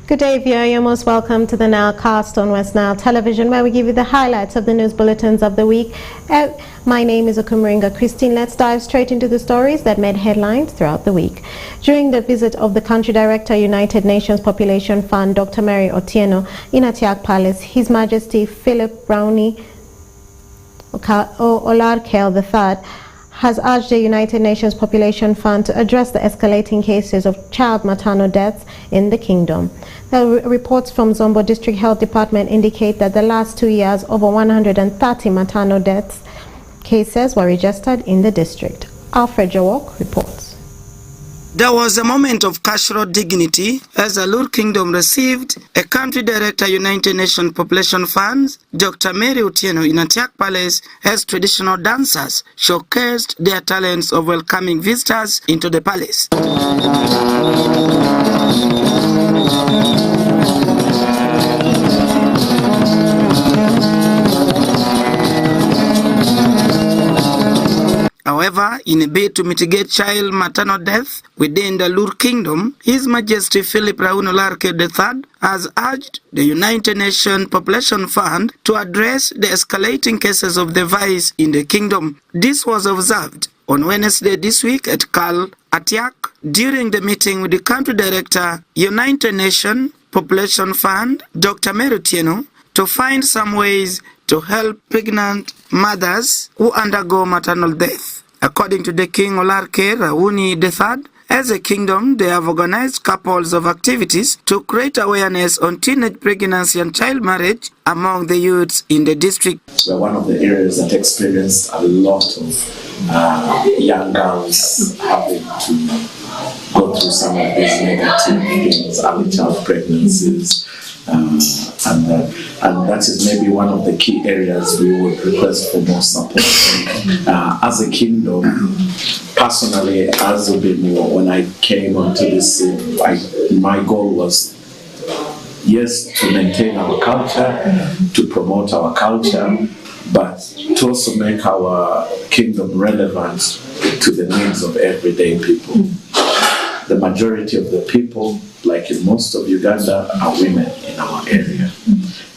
Good day, viewer. You're most welcome to the NILE cast on WestNile Television, where we give you the highlights of the news bulletins of the week. My name is Okumuringa Christine. Let's dive straight into the stories that made headlines throughout the week. During the visit of the Country Director, United Nations Population Fund, Dr. Mary Otieno, in Atiak Palace, His Majesty Philip Brownie Olarkel III has urged the United Nations Population Fund to address the escalating cases of child maternal deaths in the kingdom. The reports from Zombo District Health Department indicate that the last 2 years, over 130 maternal deaths cases were registered in the district. Alfred Jawok reports. There was a moment of cultural dignity as the Lur Kingdom received a Country Director, United Nations Population Funds, Dr. Mary Otieno, in Atiak Palace, as traditional dancers showcased their talents of welcoming visitors into the palace. However, in a bid to mitigate child maternal death within the Lur Kingdom, His Majesty Philip Brownie Olarkel III has urged the United Nations Population Fund to address the escalating cases of the vice in the kingdom. This was observed on Wednesday this week at Kal Atiak during the meeting with the Country Director, United Nations Population Fund, Dr. Mary Otieno, to find some ways to help pregnant mothers who undergo maternal death. According to the King Olarkel Rauni III, as a kingdom, they have organized couples of activities to create awareness on teenage pregnancy and child marriage among the youths in the district. We're one of the areas that experienced a lot of young girls having to go through some of these negative things, early child pregnancies. And that is maybe one of the key areas we would request for more support. As a kingdom, personally, as Ubimu, when I came onto this scene, my goal was, yes, to maintain our culture, to promote our culture, but to also make our kingdom relevant to the needs of everyday people. The majority of the people, like in most of Uganda, are women in our area.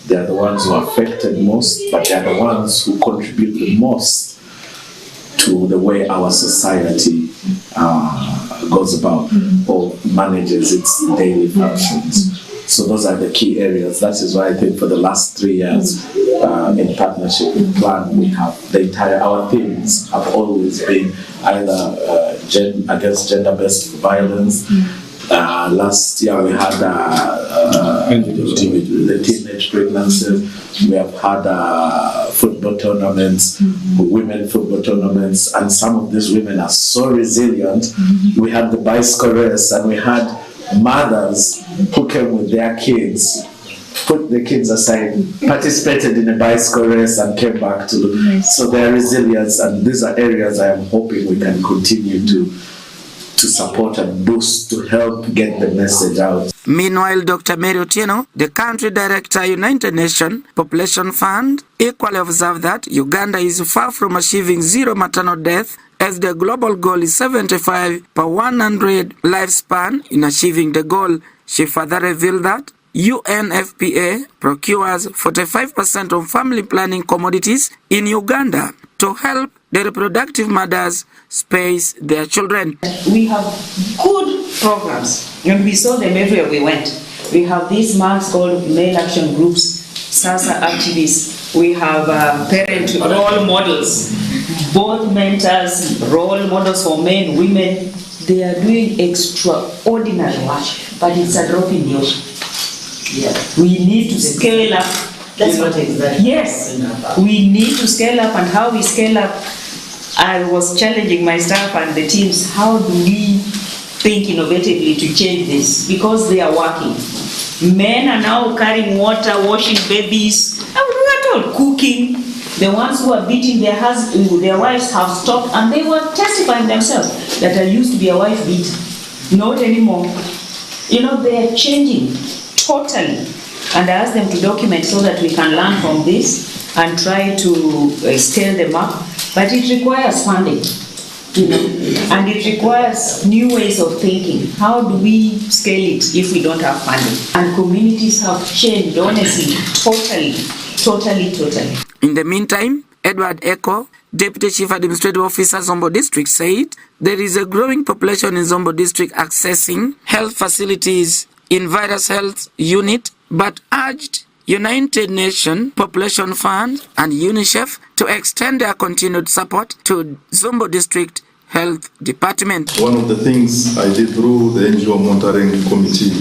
They are the ones who are affected most, but they are the ones who contribute the most to the way our society goes about or manages its daily functions. So those are the key areas. That is why I think for the last 3 years, in partnership with Plan, we have our themes have always been either against gender-based violence. Last year we had the teenage pregnancies. We have had football tournaments, women football tournaments, and some of these women are so resilient. We had the bicycle race, and we had mothers who came with their kids, put the kids aside, participated in a bicycle race and came back to. So their resilience, and these are areas I am hoping we can continue to support and boost to help get the message out. Meanwhile, Dr. Mary Otieno, the Country Director, United Nations Population Fund, equally observed that Uganda is far from achieving zero maternal death, as the global goal is 75 per 100 lifespan. In achieving the goal, she further revealed that UNFPA procures 45% of family planning commodities in Uganda to help the reproductive mothers space their children. We have good programs, and we saw them everywhere we went. We have these marks called male action groups, SASA activists. We have parent role models, both mentors, role models for men, women. They are doing extraordinary work, but it's a drop in the ocean. Yeah. We need to scale up. That's what exactly. Yes, we need to scale up, and how we scale up, I was challenging my staff and the teams, how do we think innovatively to change this? Because they are working. Men are now carrying water, washing babies, and we were told cooking. The ones who are beating their wives have stopped, and they were testifying themselves that I used to be a wife beater. Not anymore. You know, they are changing totally. And I asked them to document so that we can learn from this and try to scale them up. But it requires funding And it requires new ways of thinking. How do we scale it if we don't have funding? And communities have changed, honestly, totally. In the meantime, Edward Echo, Deputy Chief Administrative Officer, Zombo District, said there is a growing population in Zombo District accessing health facilities in Virus Health Unit, but urged United Nations Population Fund and UNICEF to extend their continued support to Zombo District Health Department. One of the things I did through the NGO Monitoring Committee,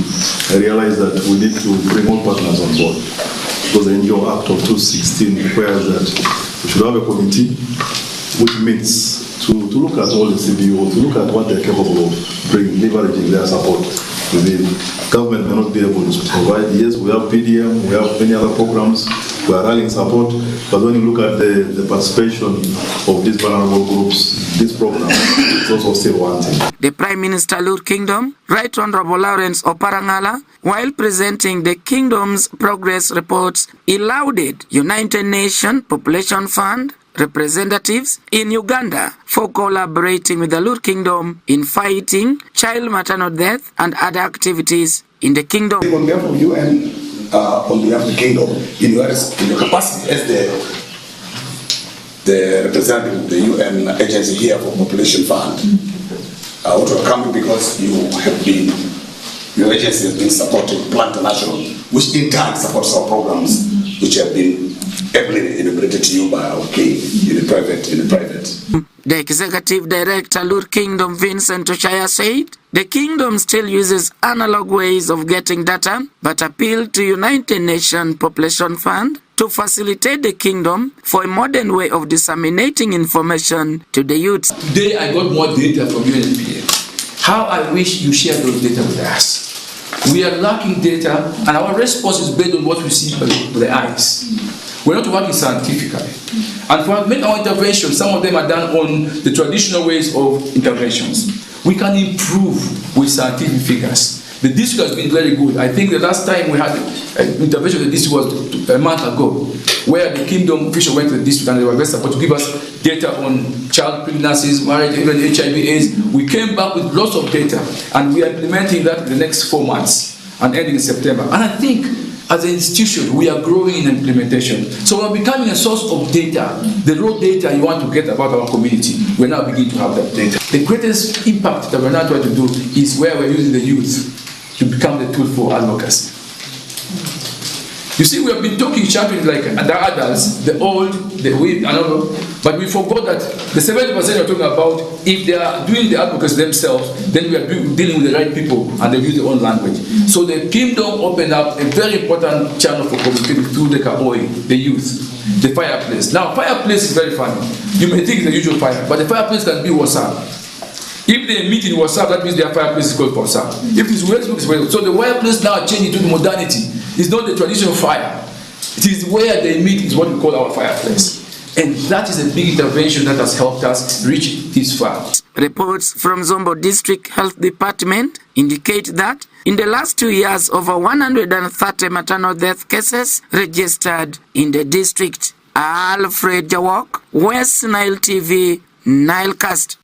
I realized that we need to bring all partners on board. Because the NGO Act of 2016 requires that we should have a committee which meets to look at all the CBO, to look at what they're capable of leveraging their support within. Government may not be able to provide. Yes, we have PDM, we have many other programs, we are rallying support, but when you look at the participation of these vulnerable groups, this program is also still wanting. The Prime Minister Lord Kingdom, Right Honorable Lawrence Oparangala, while presenting the Kingdom's progress reports, he lauded United Nations Population Fund representatives in Uganda for collaborating with the Lord Kingdom in fighting child maternal death and other activities in the Kingdom. On behalf of UN, on behalf of the Kingdom, in your capacity as the representative of the UN agency here for Population Fund, I want to welcome you because your agency has been supporting Plan International, which in turn supports our programs, which have been heavily enumerated to you by our king in the private. The Executive Director, Lord Kingdom Vincent Oshaya, said the Kingdom still uses analog ways of getting data, but appealed to United Nations Population Fund to facilitate the Kingdom for a modern way of disseminating information to the youth. Today I got more data from UNPA. How I wish you share those data with us. We are lacking data, and our response is based on what we see with the eyes. We're not working scientifically. And for many our interventions, some of them are done on the traditional ways of interventions. We can improve with scientific figures. The district has been very good. I think the last time we had an intervention in the district was a month ago, where the Kingdom official went to the district and they were very supportive to give us data on child pregnancies, marriage, even HIV/AIDS. We came back with lots of data, and we are implementing that in the next 4 months and ending in September. And I think as an institution, we are growing in implementation. So we're becoming a source of data, the raw data you want to get about our community. We're now beginning to have that data. The greatest impact that we're now trying to do is where we're using the youth to become the tool for advocacy. You see, we have been talking champions like the adults, the old, the weak, but we forgot that the 70% we're talking about, if they are doing the advocacy themselves, then we are dealing with the right people and they use their own language. So the Kingdom opened up a very important channel for communicating through the Kaboi, the youth, the fireplace. Now, fireplace is very funny. You may think it's the usual fire, but the fireplace can be WhatsApp. If they meet in WhatsApp, that means their fireplace is called WhatsApp. If it's Facebook, it's Facebook. So the fireplace now changed into the modernity. It's not the traditional fire. It is where they meet is what we call our fireplace. And that is a big intervention that has helped us reach this far. Reports from Zombo District Health Department indicate that in the last 2 years, over 130 maternal death cases registered in the district. Alfred Jawok, WestNile Tv, Nilecast.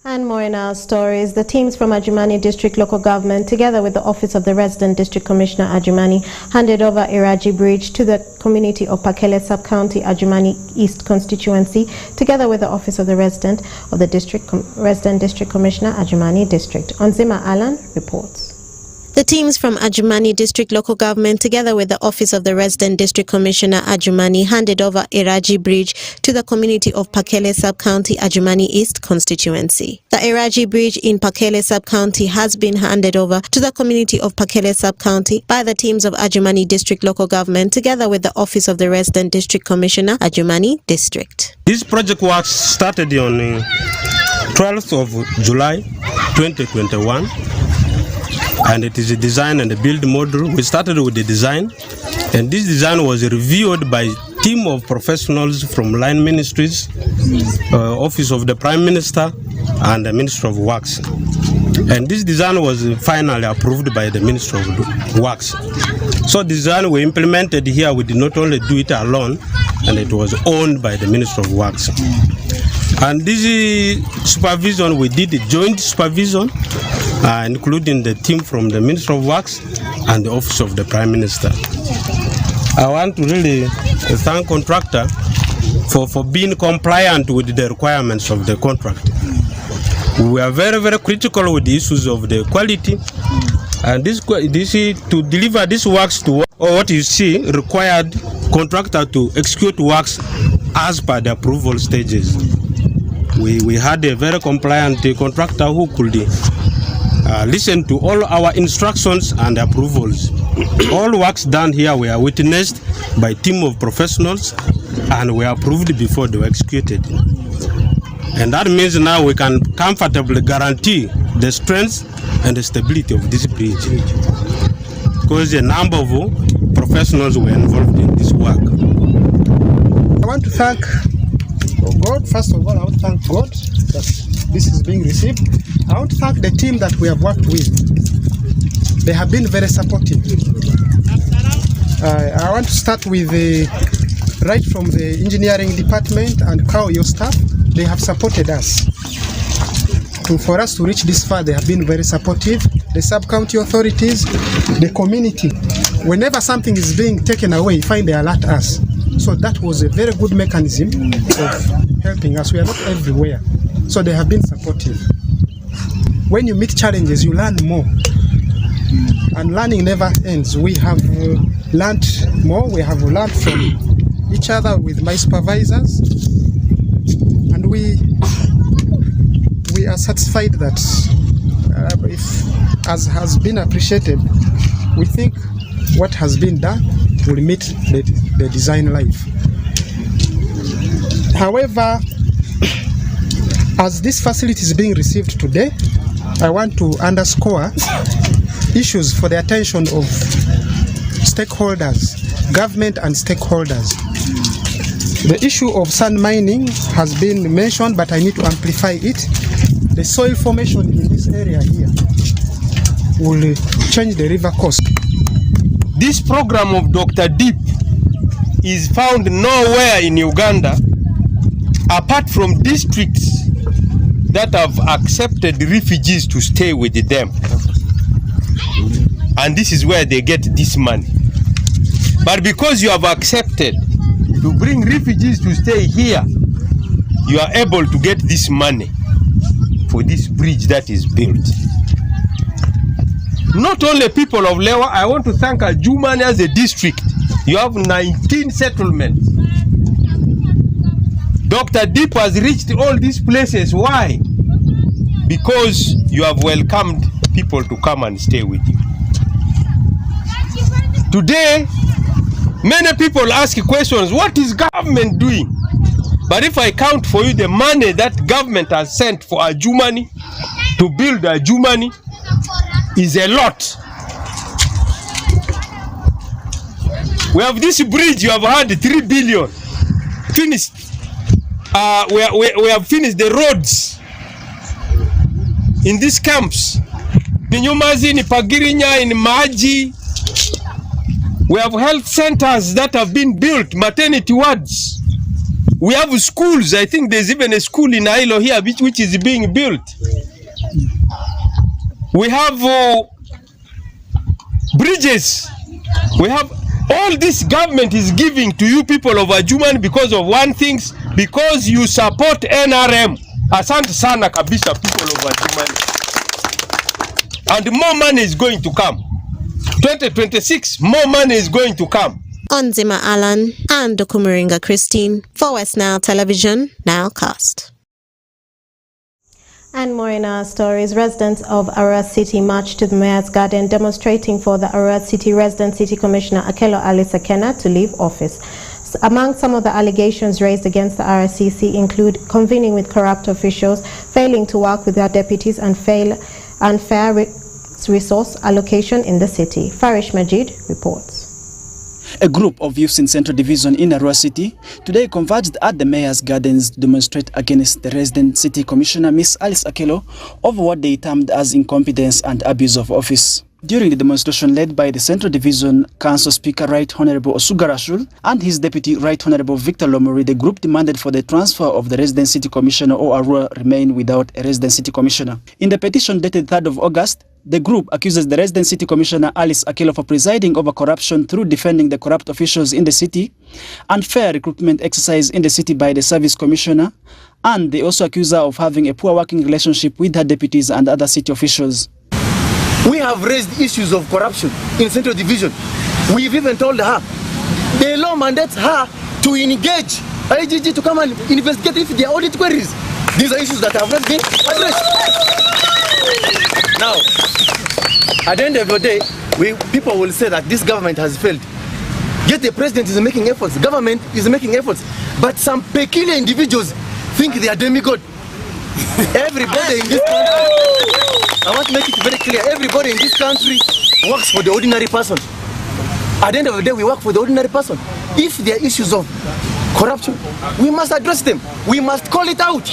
And more in our stories. The teams from Adjumani District Local Government, together with the Office of the Resident District Commissioner Adjumani, handed over Iraji Bridge to the community of Pakele Sub-County Adjumani East Constituency, together with the Office of the Resident District Commissioner Adjumani District. Onzima Alan reports. The teams from Adjumani District Local Government, together with the Office of the Resident District Commissioner Adjumani, handed over Iraji Bridge to the community of Pakele Sub-County Adjumani East Constituency. The Iraji Bridge in Pakele Sub-County has been handed over to the community of Pakele Sub-County by the teams of Adjumani District Local Government, together with the Office of the Resident District Commissioner Adjumani District. This project work started on 12th of July 2021. And it is a design and a build model. We started with the design, and this design was reviewed by a team of professionals from line ministries, Office of the Prime Minister, and the Minister of Works. And this design was finally approved by the Minister of Works. So the design we implemented here, we did not only do it alone, and it was owned by the Ministry of Works. And this supervision, we did a joint supervision, including the team from the Ministry of Works and the Office of the Prime Minister. I want to really thank contractor for being compliant with the requirements of the contract. We are very, very critical with the issues of the quality, and this to deliver this works to what you see required contractor to execute works as per the approval stages. We had a very compliant contractor who could listen to all our instructions and approvals. All works done here were witnessed by a team of professionals and were approved before they were executed. And that means now we can comfortably guarantee the strength and the stability of this bridge, because a number of professionals were involved in this work. I want to thank God. First of all, I want to thank God that this is being received. I want to thank the team that we have worked with. They have been very supportive. I want to start with right from the engineering department and your staff. They have supported us. For us to reach this far, they have been very supportive. The sub-county authorities, the community. Whenever something is being taken away, they alert us. So that was a very good mechanism of helping us. We are not everywhere. So they have been supportive. When you meet challenges, you learn more. And learning never ends. We have learned more. We have learned from each other with my supervisors. And we are satisfied that if, as has been appreciated, we think what has been done will meet the design life. However, as this facility is being received today, I want to underscore issues for the attention of stakeholders, government and stakeholders. The issue of sand mining has been mentioned, but I need to amplify it. The soil formation in this area here will change the river course. This program of Dr. Deep is found nowhere in Uganda apart from districts that have accepted refugees to stay with them. And this is where they get this money. But because you have accepted to bring refugees to stay here, you are able to get this money for this bridge that is built. Not only people of Lewa, I want to thank Adjumani as a district. You have 19 settlements. Dr. Deep has reached all these places. Why? Because you have welcomed people to come and stay with you. Today, many people ask questions, what is government doing? But if I count for you the money that government has sent for Adjumani to build Adjumani, is a lot. We have this bridge, you have had 3 billion finished. We have finished the roads in these camps. In Nyumazi, in Pagirinya, in Maji. We have health centers that have been built, maternity wards. We have schools. I think there's even a school in NILE here which is being built. We have bridges. We have all this government is giving to you people of Adjumani because of one thing, because you support NRM. Asante sana kabisa, people of Adjumani. And more money is going to come. 2026, more money is going to come. Onzima Alan and Dokumiringa Christine for WestNile Television, Nilecast. And more in our stories. Residents of Arua City marched to the Mayor's Garden demonstrating for the Arua City Resident City Commissioner Akelo Alisakena to leave office. Among some of the allegations raised against the RCC include convening with corrupt officials, failing to work with their deputies, and unfair resource allocation in the city. Farish Majid reports. A group of youths in Central Division in Arua City today converged at the Mayor's Gardens to demonstrate against the resident City Commissioner Miss Alice Akelo over what they termed as incompetence and abuse of office. During the demonstration led by the Central Division Council Speaker Right Honorable Osugarashul and his Deputy Right Honorable Victor Lomori, the group demanded for the transfer of the resident city commissioner or Arua remain without a resident city commissioner. In the petition dated 3rd of August, the group accuses the resident city commissioner Alice Akilo for presiding over corruption through defending the corrupt officials in the city, unfair recruitment exercise in the city by the service commissioner, and they also accuse her of having a poor working relationship with her deputies and other city officials. We have raised issues of corruption in Central Division. We've even told her the law mandates her to engage IGG to come and investigate if there are audit queries. These are issues that have not been addressed. Now, at the end of the day, people will say that this government has failed. Yet the president is making efforts, the government is making efforts, but some peculiar individuals think they are demigod. Everybody in this country, I want to make it very clear, everybody in this country works for the ordinary person. At the end of the day, we work for the ordinary person. If there are issues of corruption, we must address them. We must call it out.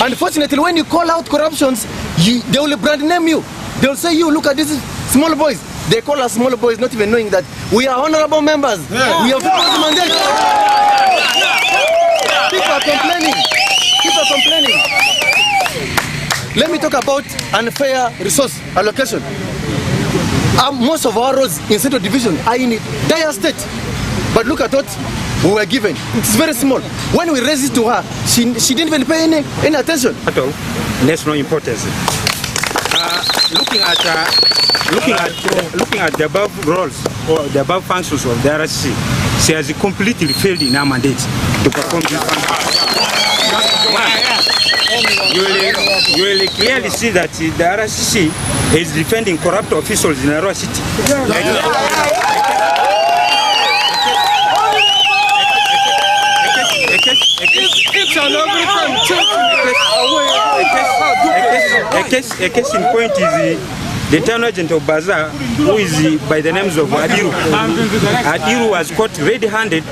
Unfortunately, when you call out corruptions, they will brand name you. They will say, you look at these small boys. They call us small boys, not even knowing that we are honorable members. We have people's mandate. People are complaining. People are complaining. Let me talk about unfair resource allocation. Most of our roads in Central Division are in dire state. But look at what we were given. It's very small. When we raised it to her, she didn't even pay any attention. At all, national importance. Looking at the above roles or the above functions of the RSC, she has completely failed in her mandate to perform this function. You will clearly see that the RSC is defending corrupt officials in Arua City. A case in point is the town agent of Bazaar, who is by the names of Adiru. Adiru was caught red-handed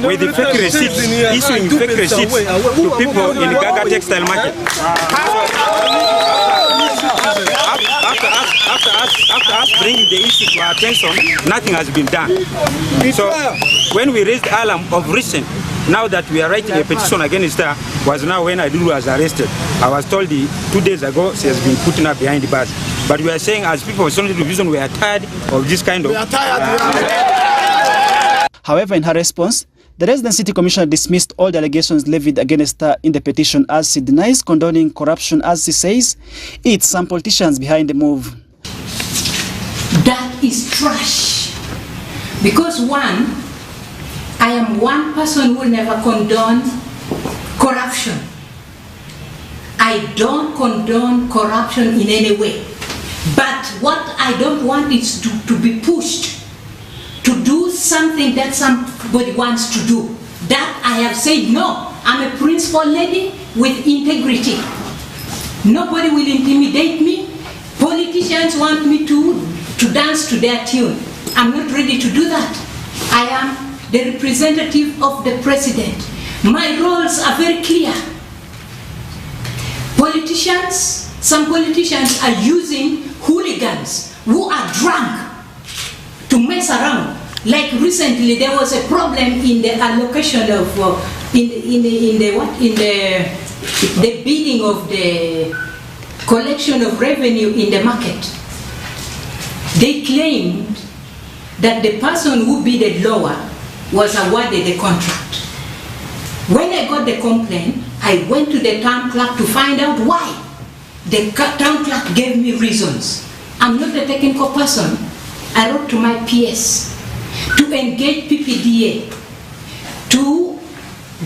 with the fake receipts, issuing fake receipts to people in Gaga Textile Market. After us bringing the issue to our attention, nothing has been done. So when we raised alarm of recent, now that we are writing a petition against her, was now when Adiru was arrested. I was told 2 days ago she has been putting up behind the bars. But we are saying, as people of Central Division, we are tired of this kind of... However, in her response, the resident city commissioner dismissed all the allegations levied against her in the petition as she denies condoning corruption. As she says, it's some politicians behind the move. That is trash. Because one, I am one person who will never condone corruption. I don't condone corruption in any way. But what I don't want is to be pushed to do something that somebody wants to do. That I have said no. I'm a principal lady with integrity. Nobody will intimidate me. Politicians want me to dance to their tune. I'm not ready to do that. I am the representative of the president. My roles are very clear. Some politicians are using hooligans who are drunk to mess around. Like recently, there was a problem in the allocation of the bidding of the collection of revenue in the market. They claimed that the person who bid lower was awarded the contract. When I got the complaint, I went to the town clerk to find out why. The town clerk gave me reasons. I'm not a technical person. I wrote to my PS to engage PPDA to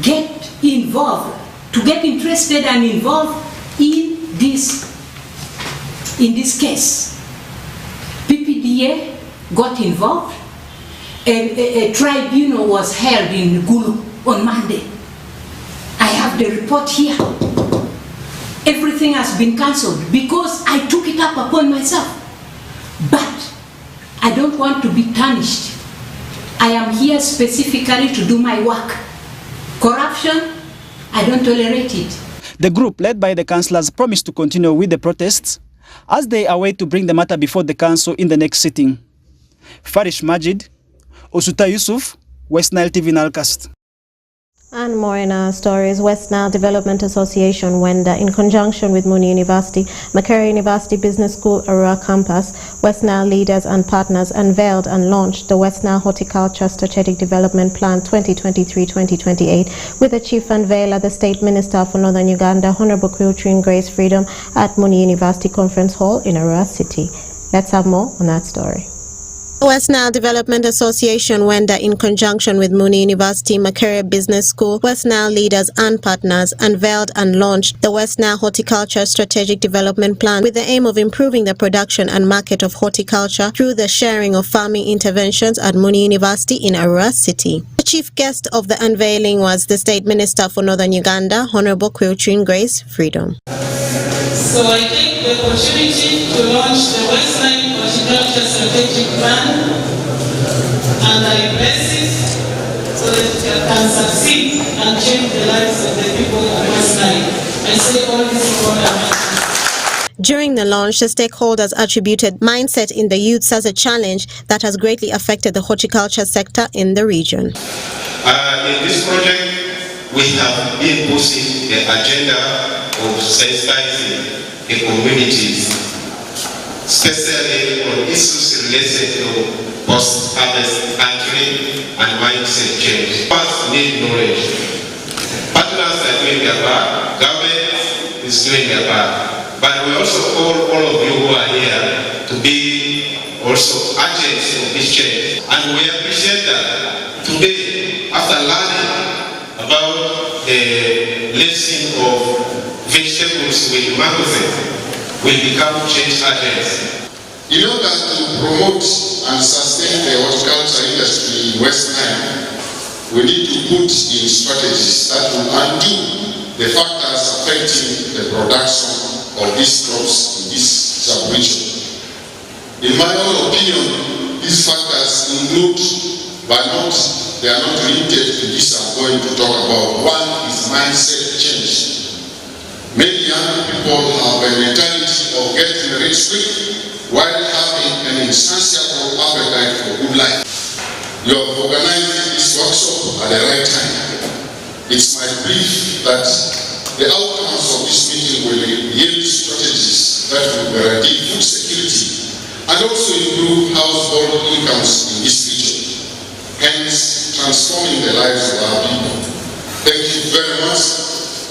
get involved, to get interested and involved in this case. PPDA got involved. A tribunal was held in Gulu on Monday. I have the report here. Everything has been cancelled because I took it up upon myself. But I don't want to be tarnished. I am here specifically to do my work. Corruption, I don't tolerate it. The group, led by the councillors, promised to continue with the protests as they await to bring the matter before the council in the next sitting. Farish Majid, Osuta Yusuf, WestNile TV Nalcast. And more in our stories. WestNile Development Association, WENDA, in conjunction with Muni University, Makerere University Business School, Arua Campus, WestNile leaders and partners unveiled and launched the WestNile Horticulture Strategic Development Plan 2023-2028 with the chief unveiler, the State Minister for Northern Uganda, Honorable Quiltrin Grace Freedom, at Muni University Conference Hall in Arua City. Let's have more on that story. WestNile Development Association, WENDA, in conjunction with Muni University, Makerere Business School, WestNile leaders and partners unveiled and launched the WestNile Horticulture Strategic Development Plan with the aim of improving the production and market of horticulture through the sharing of farming interventions at Muni University in Arua City. The chief guest of the unveiling was the State Minister for Northern Uganda, Honorable Quiltrin Grace Freedom. So I take the opportunity to launch the WestNile Horticulture Strategic Plan, and I bless it so that it can succeed and change the lives of the people of WestNile. I say all this for During the launch, the stakeholders attributed mindset in the youths as a challenge that has greatly affected the horticulture sector in the region. In this project, we have been pushing the agenda of sensitizing the communities, especially on issues related to post-harvest handling and mindset change. First, need knowledge. Partners are doing their part, government is doing their part, but we also call all of you who are here to be also agents of this change. And we appreciate that today, after learning about the lesson of vegetables with mangoes, will become change agents. In order to promote and sustain the horticulture industry in WestNile, we need to put in strategies that will undo the factors affecting the production of these crops in this sub-region. In my own opinion, these factors include, but they are not limited to this I'm going to talk about. One is mindset change. Many young people have a mentality of getting rich quick while having an insatiable appetite for good life. You have organized this workshop at the right time. It's my belief that the outcomes of this meeting will yield strategies that will guarantee food security and also improve household incomes in this region, hence transforming the lives of our people. Thank you very much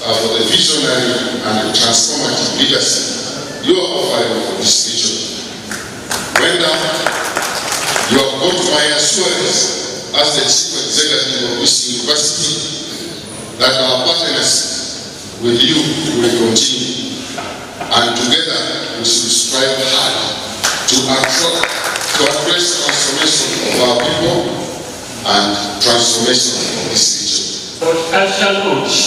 for the visionary and transformative leadership you are offering for this region. WENDA, you have got my assurance as the Chief Executive of this university that our partnership with you will continue, and together we should strive hard to address transformation of our people and transformation of this region. Horticulture launch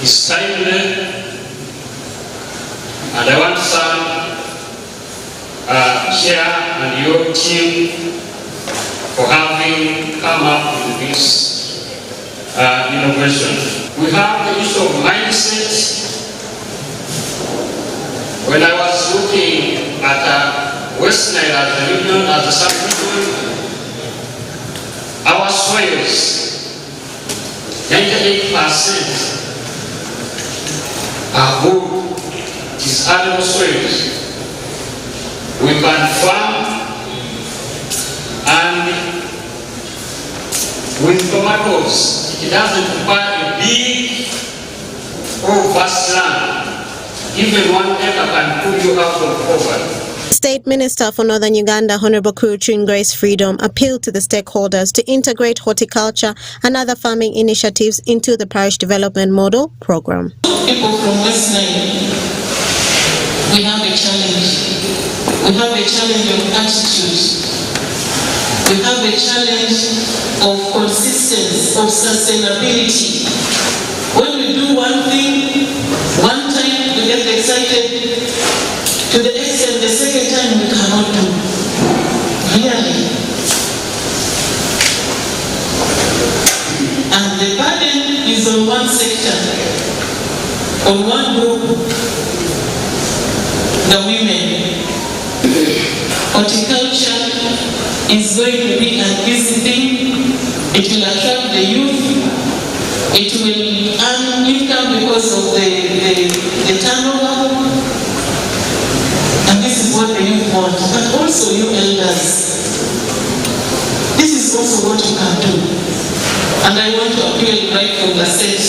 is timely, and I want some Chair and your team for having come up with this innovation. We have the issue of mindset. When I was looking at WestNile as a region, as a sub-region, our soils, 98% are good. It is animal soils. We can farm, and with tomatoes, it doesn't require a big or vast land. Even 1 acre can pull you out of poverty. State Minister for Northern Uganda, Honorable Quiltrin Grace Freedom, appealed to the stakeholders to integrate horticulture and other farming initiatives into the Parish Development Model Program. People from WestNile, we have a challenge. We have a challenge of attitudes. We have a challenge of consistency, of sustainability. When we do one thing, one time we get excited, to the extent the second time we cannot do. Really. And the burden is on one sector, on one group. the women. Horticulture is going to be an easy thing. It will attract the youth. It will earn income because of the turnover. And this is what the youth want. But also you elders, this is also what you can do. And I want to appeal right from the set,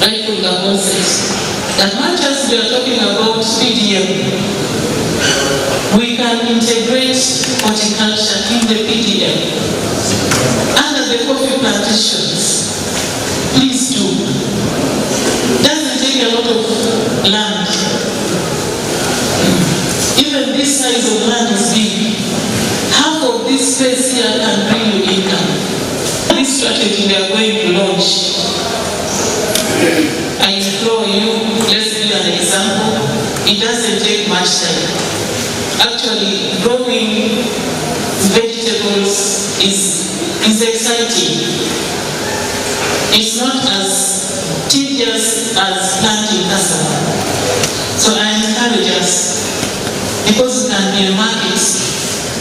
right from the onset, that much as we are talking about PDM, we can integrate horticulture in the PDM. Under the coffee plantations, please do. Doesn't take a lot of land. Even this size of land is big. Half of this space here can bring you income. This strategy we are going to launch, I implore you, let's give an example. It doesn't take much time. Actually, growing vegetables is exciting. It's not as tedious as planting cassava. So I encourage us, because it can be a market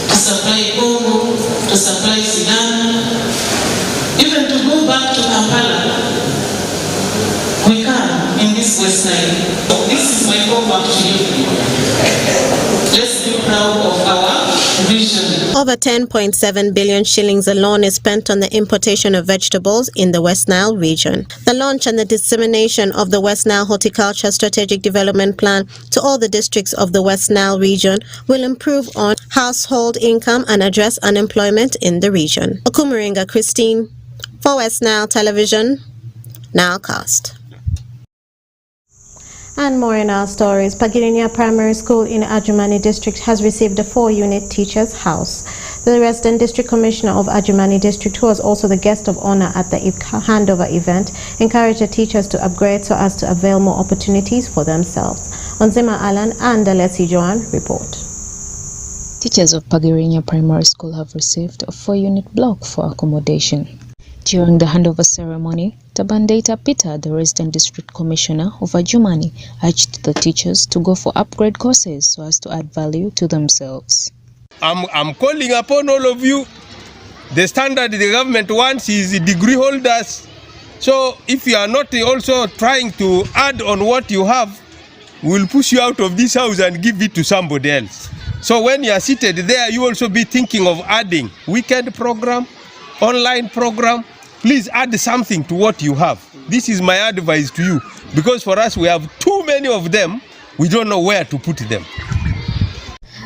to supply Congo, to supply Sudan, even to go back to Kampala. We can in this West Nile. So this is my homework to you. Let's be proud of our vision. Over 10.7 billion shillings alone is spent on the importation of vegetables in the West Nile region. The launch and the dissemination of the West Nile Horticulture Strategic Development Plan to all the districts of the West Nile region will improve on household income and address unemployment in the region. Okumuringa Christine for WestNile Television, Nilecast. And more in our stories. Pagirinya Primary School in Adjumani District has received a 4-unit teacher's house. The resident district commissioner of Adjumani District, who was also the guest of honor at the handover event, encouraged the teachers to upgrade so as to avail more opportunities for themselves. Onzima Alan and Alessi Joan report. Teachers of Pagirinya Primary School have received a 4-unit block for accommodation. During the handover ceremony, Tabandeta Peter, the resident district commissioner of Adjumani, urged the teachers to go for upgrade courses so as to add value to themselves. I'm calling upon all of you. The standard the government wants is degree holders. So if you are not also trying to add on what you have, we'll push you out of this house and give it to somebody else. So when you are seated there, you also be thinking of adding weekend program, online program. Please add something to what you have. This is my advice to you, because for us we have too many of them. We don't know where to put them.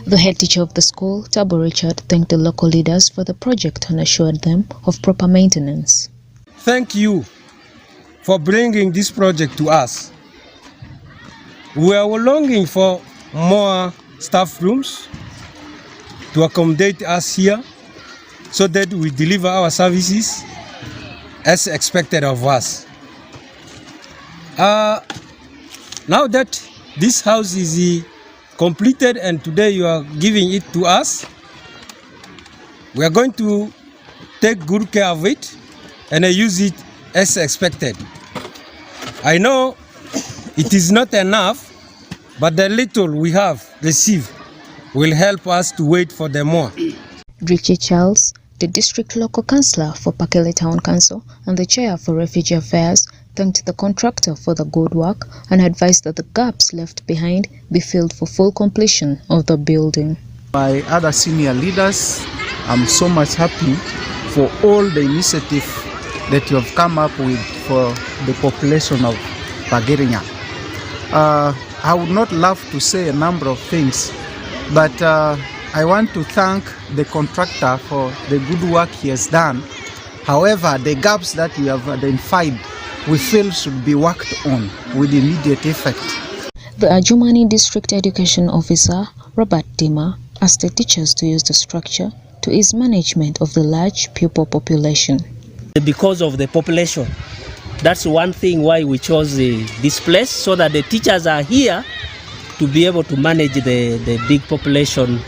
The head teacher of the school, Tabo Richard, thanked the local leaders for the project and assured them of proper maintenance. Thank you for bringing this project to us. We are longing for more staff rooms to accommodate us here so that we deliver our services as expected of us. Now that this house is completed and today you are giving it to us, we are going to take good care of it and use it as expected. I know it is not enough, but the little we have received will help us to wait for the more. Richie Charles, the district local councillor for Pakele Town Council and the chair for Refugee Affairs, thanked the contractor for the good work and advised that the gaps left behind be filled for full completion of the building. My other senior leaders, I'm so much happy for all the initiative that you have come up with for the population of Pagirinya. I would not love to say a number of things, but I want to thank the contractor for the good work he has done. However, the gaps that we have identified, we feel should be worked on with immediate effect. The Adjumani District Education Officer, Robert Dima, asked the teachers to use the structure to ease management of the large pupil population. Because of the population, that's one thing why we chose this place, so that the teachers are here to be able to manage the big population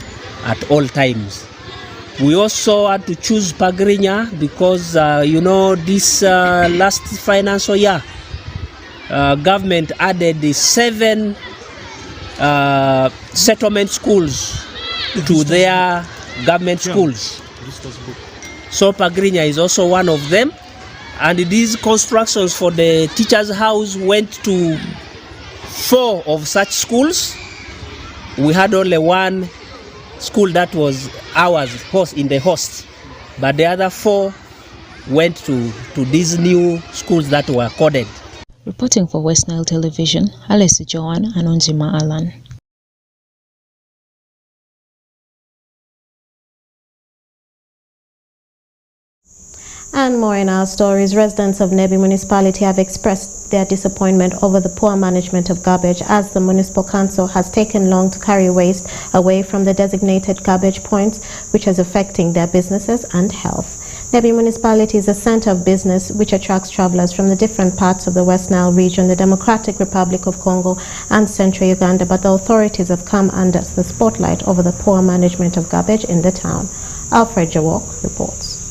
at all times. We also had to choose Pagirinya because, this last financial year, government added the 7 settlement schools to their government schools. So Pagrinya is also one of them. And these constructions for the teachers' house went to 4 of such schools. We had only one school that was ours in the host, but the other 4 went to these new schools that were coded. Reporting for WestNile Television, Alessi Joan and Onjima Alan. And more in our stories, residents of Nebi municipality have expressed their disappointment over the poor management of garbage, as the municipal council has taken long to carry waste away from the designated garbage points, which is affecting their businesses and health. Nebi municipality is a center of business which attracts travelers from the different parts of the West Nile region, the Democratic Republic of Congo and Central Uganda, but the authorities have come under the spotlight over the poor management of garbage in the town. Alfred Jawok reports.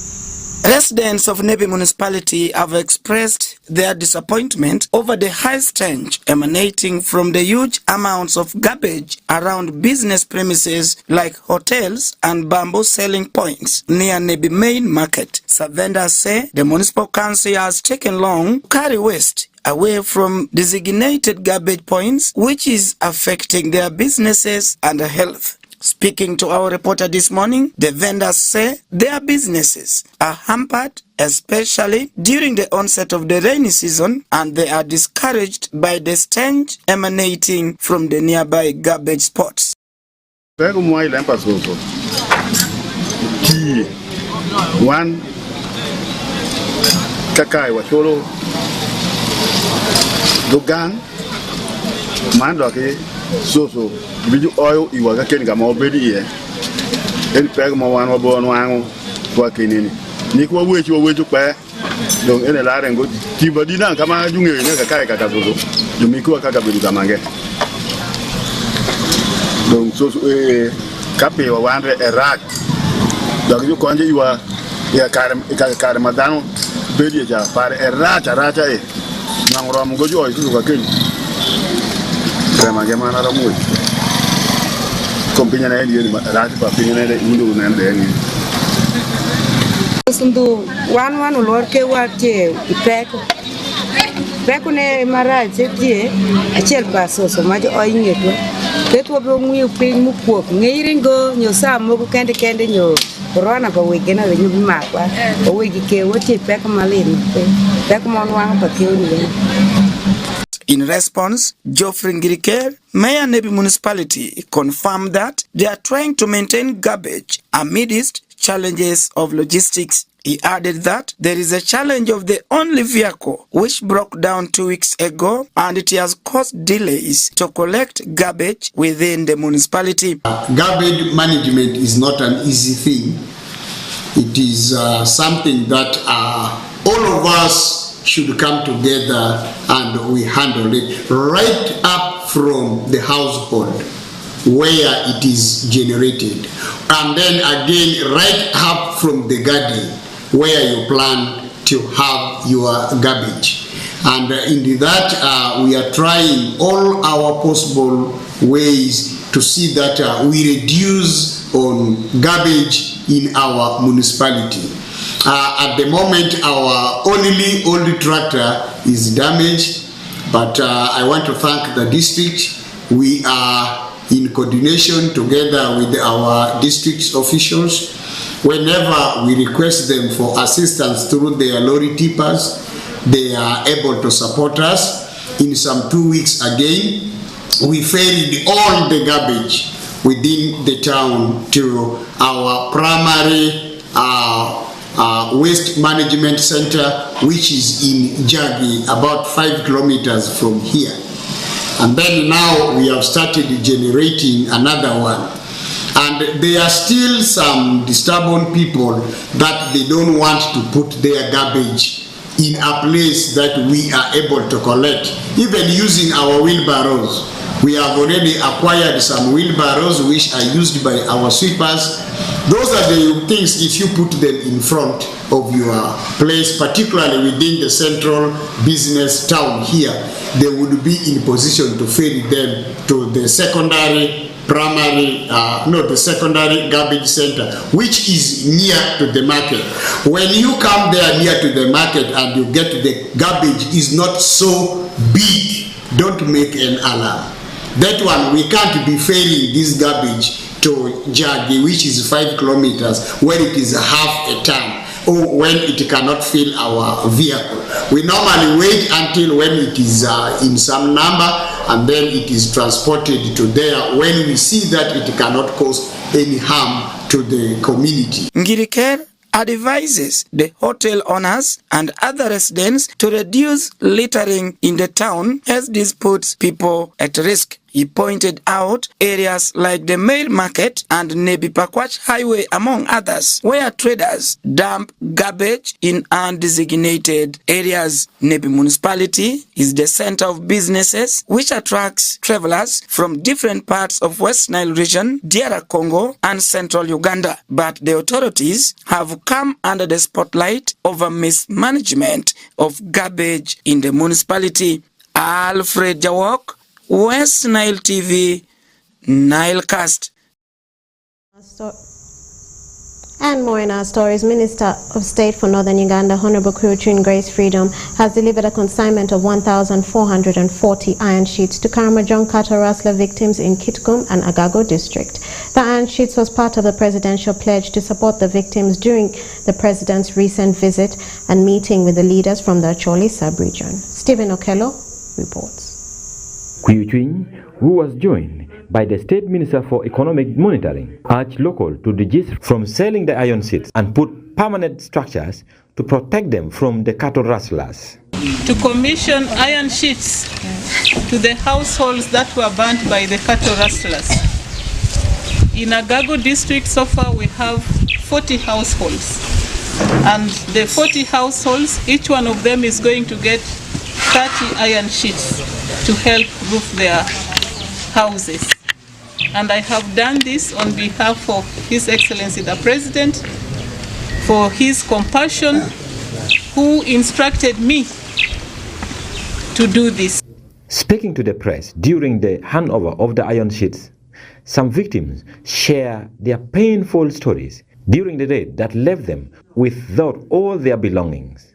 Residents of Nebi municipality have expressed their disappointment over the high stench emanating from the huge amounts of garbage around business premises like hotels and bamboo selling points near Nebi main market. Some vendors say the municipal council has taken long to carry waste away from designated garbage points, which is affecting their businesses and health. Speaking to our reporter this morning, the vendors say their businesses are hampered, especially during the onset of the rainy season, and they are discouraged by the stench emanating from the nearby garbage spots. One kakai wa cholo dogan mando ke so biju oil iwaga ken ga mo bedi ye en peg mo wan wa bon wangu wa kenini ni ko wechu pa donc ene la rengo ti badi na kama junge ne ka kai ka so jumi ko ka bedu kamange donc so kape wa wan rak donc ju konje iwa ya kare madano bedi ja par rata e ngoro mo gojo o su ka ken vraiment gemana ra mo kompinya na yeli rati pa pinya na ndu na ndeni sundu wan ulor ke wate peko ne maraje tie achel paso so majo oingeto teto be ngui pin mu kuok ngeiringo nyo samo kende nyo corona pa wigena le nyu makwa o wigi ke wote peko malin peko mon wan pa ke ni. In response, Geoffrey Ngiriker, Mayor Nebi municipality, confirmed that they are trying to maintain garbage amidst challenges of logistics. He added that there is a challenge of the only vehicle which broke down 2 weeks ago, and it has caused delays to collect garbage within the municipality. Garbage management is not an easy thing. It is something that all of us should come together and we handle it right up from the household where it is generated, and then again right up from the garden where you plan to have your garbage. And in that we are trying all our possible ways to see that we reduce on garbage in our municipality. At the moment, our only old tractor is damaged, but I want to thank the district. We are in coordination together with our district officials. Whenever we request them for assistance through their lorry tippers, they are able to support us. In some 2 weeks again, we ferried all the garbage within the town to our primary waste management center, which is in Jagi, about 5 kilometers from here. And then now we have started generating another one. And there are still some stubborn people that they don't want to put their garbage in a place that we are able to collect, even using our wheelbarrows. We have already acquired some wheelbarrows which are used by our sweepers. Those are the things, if you put them in front of your place, particularly within the central business town here, they would be in position to ferry them to the secondary the secondary garbage center, which is near to the market. When you come there near to the market and you get the garbage is not so big, don't make an alarm. That one, we can't be ferrying this garbage to Jagi, which is 5 kilometers, when it is half a ton, or when it cannot fill our vehicle. We normally wait until when it is in some number, and then it is transported to there when we see that it cannot cause any harm to the community. Ngiriker advises the hotel owners and other residents to reduce littering in the town, as this puts people at risk. He pointed out areas like the Mail Market and Nebi Pakwach Highway, among others, where traders dump garbage in undesignated areas. Nebi Municipality is the center of businesses which attracts travelers from different parts of West Nile region, DR Congo, and central Uganda. But the authorities have come under the spotlight over mismanagement of garbage in the municipality. Alfred Jawok, WestNile TV, Nilecast. And more in our stories. Minister of State for Northern Uganda, Honorable Kuruchin Grace Freedom, has delivered a consignment of 1,440 iron sheets to Karamojong cattle rustler victims in Kitgum and Agago district. The iron sheets was part of the presidential pledge to support the victims during the president's recent visit and meeting with the leaders from the Acholi sub-region. Stephen Okello reports. Kuyuchwin, who was joined by the State Minister for Economic Monitoring, urged local to desist from selling the iron sheets and put permanent structures to protect them from the cattle rustlers. To commission iron sheets to the households that were burnt by the cattle rustlers. In Agago district, so far we have 40 households. And the 40 households, each one of them is going to get 30 iron sheets to help roof their houses. And I have done this on behalf of His Excellency the President, for his compassion, who instructed me to do this. Speaking to the press during the handover of the iron sheets, some victims share their painful stories during the raid that left them without all their belongings.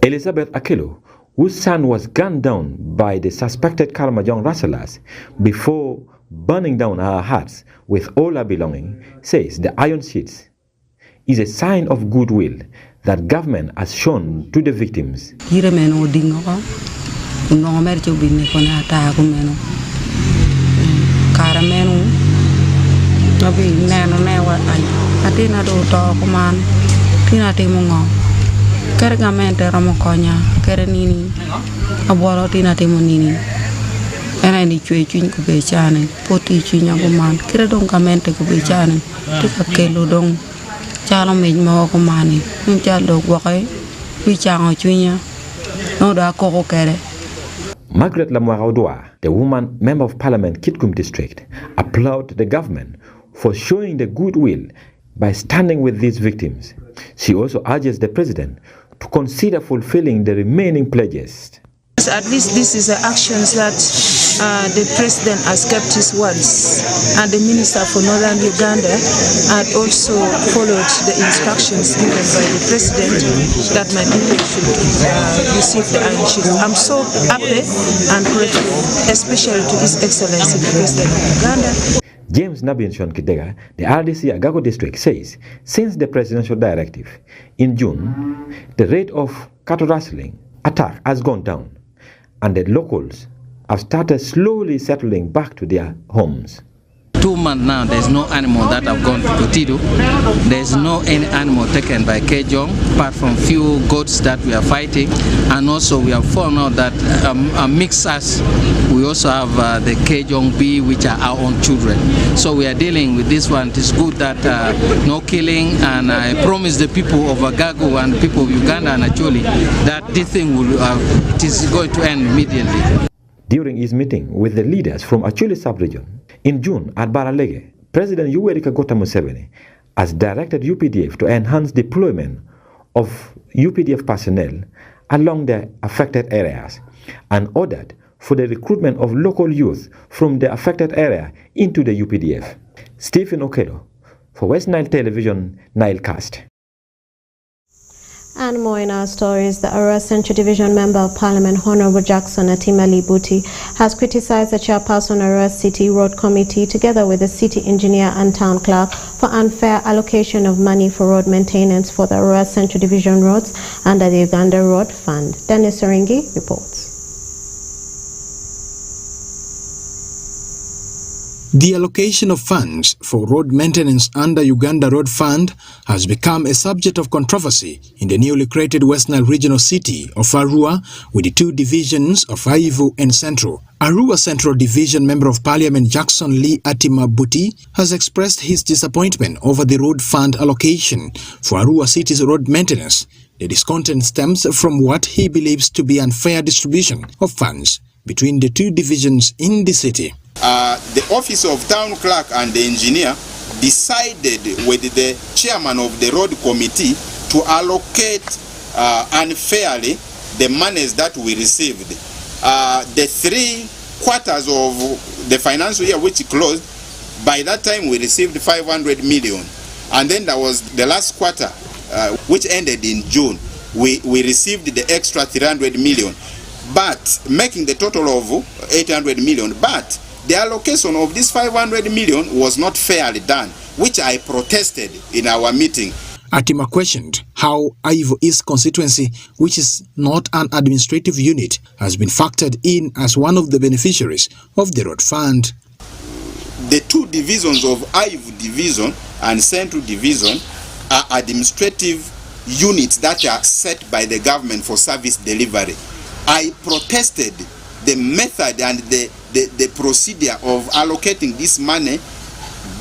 Elizabeth Akelo, whose son was gunned down by the suspected Karamojong rustlers before burning down her huts with all her belongings, says the iron sheets is a sign of goodwill that government has shown to the victims. Margaret Lamwaraudwa, the woman member of parliament Kitgum district, applauded the government for showing the goodwill by standing with these victims. She also urges the president to consider fulfilling the remaining pledges. At least this is the actions that the president has kept his words, and the minister for Northern Uganda had also followed the instructions given by the president that my people should receive the iron sheets. I'm so happy and grateful, especially to His Excellency the President of Uganda. James Nabinson Kidega, the RDC Agago district, says since the presidential directive in June, the rate of cattle rustling attack has gone down, and the locals have started slowly settling back to their homes. 2 months now, there's no animal that have gone to Kotido. There's no any animal taken by Kejong, apart from few goats that we are fighting. And also we have found out that amongst us, we also have the Kejong bee, which are our own children. So we are dealing with this one. It is good that no killing, and I promise the people of Agago and the people of Uganda and Acholi that this thing will, it is going to end immediately. During his meeting with the leaders from Acholi sub-region in June at Baralege, President Yoweri Kaguta Museveni has directed UPDF to enhance deployment of UPDF personnel along the affected areas and ordered for the recruitment of local youth from the affected area into the UPDF. Stephen Okedo for WestNile Television, Nilecast. And more in our stories, the Arua Central Division Member of Parliament, Honorable Jackson Atimali Buti, has criticized the chairperson Arua City Road Committee together with the city engineer and town clerk for unfair allocation of money for road maintenance for the Arua Central Division roads under the Uganda Road Fund. Dennis Oringi reports. The allocation of funds for road maintenance under Uganda Road Fund has become a subject of controversy in the newly created West Nile regional city of Arua, with the two divisions of Aivu and Central. Arua Central Division Member of Parliament Jackson Lee Atima Buti has expressed his disappointment over the road fund allocation for Arua City's road maintenance. The discontent stems from what he believes to be unfair distribution of funds between the two divisions in the city. The office of town clerk and the engineer decided with the chairman of the road committee to allocate unfairly the monies that we received. The 3 quarters of the financial year which closed, by that time we received 500 million. And then there was the last quarter which ended in June. We received the extra 300 million, but making the total of 800 million. But the allocation of this 500 million was not fairly done, which I protested in our meeting. Atima questioned how Aivu East constituency, which is not an administrative unit, has been factored in as one of the beneficiaries of the road fund. The two divisions of Aivu Division and Central Division are administrative units that are set by the government for service delivery. I protested the method and the procedure of allocating this money